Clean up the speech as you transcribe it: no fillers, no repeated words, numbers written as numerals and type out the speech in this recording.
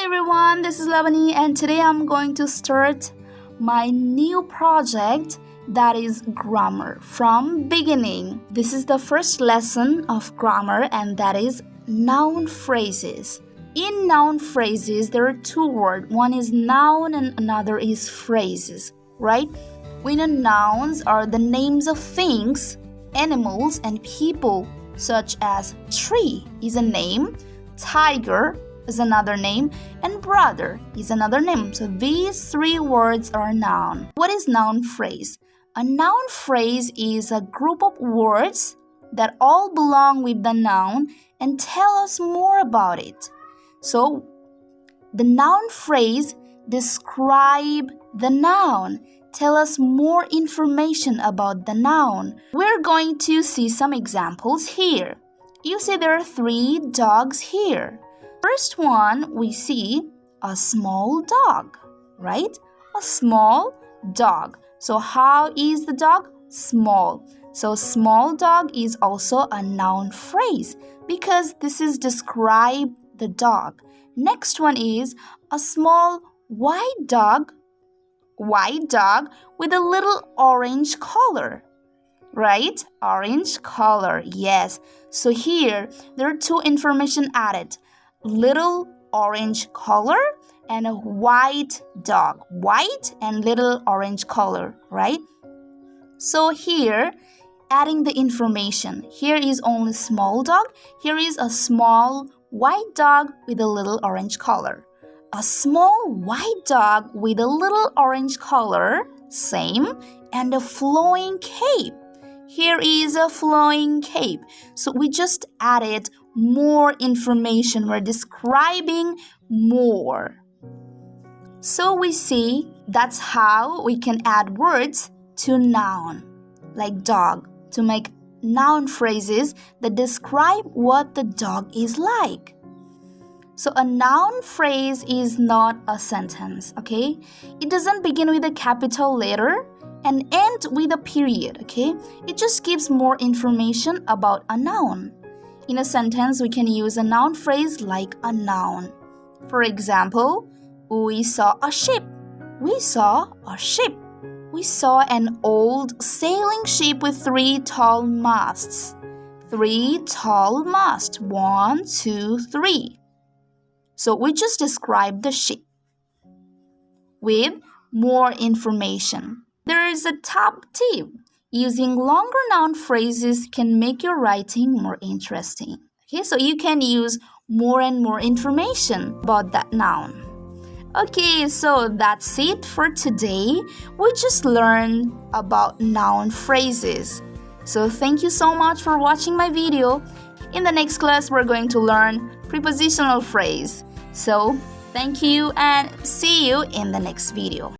everyone, this is Lavani and today I'm going to start my new project that is grammar from beginning. This is the first lesson of grammar and that is noun phrases. In noun phrases, there are two words. One is noun and another is phrases, right? We know nouns are the names of things, animals and people, such as tree is a name, tiger is another name, and brother is another name. So these three words are noun. What is noun phrase? A noun phrase is a group of words that all belong with the noun and tell us more about it. So the noun phrase describe the noun, tell us more information about the noun. We're going to see some examples here. You see there are 3 dogs here. First one, we see a small dog, right? A small dog. So how is the dog? Small. So small dog is also a noun phrase because this is describe the dog. Next one is a small white dog with a little orange color. Right? Orange color, yes. So here, there are 2 information added. Little orange color and a white dog. White and little orange color, right? So here, adding the information. Here is only small dog. Here is a small white dog with a little orange color. A small white dog with a little orange color, same, and a flowing cape. Here is a flowing cape. So we just added more information. We're describing more. So we see that's how we can add words to noun, like dog, to make noun phrases that describe what the dog is like. So a noun phrase is not a sentence, okay? It doesn't begin with a capital letter and end with a period, okay? It just gives more information about a noun. In a sentence, we can use a noun phrase like a noun. For example, we saw a ship. We saw a ship. We saw an old sailing ship with 3 tall masts. 3 tall masts. 1, 2, 3. So we just described the ship with more information. There is a top tip. Using longer noun phrases can make your writing more interesting. Okay, so you can use more and more information about that noun. Okay, so that's it for today. We just learned about noun phrases. So thank you so much for watching my video. In the next class, we're going to learn prepositional phrase. So thank you and see you in the next video.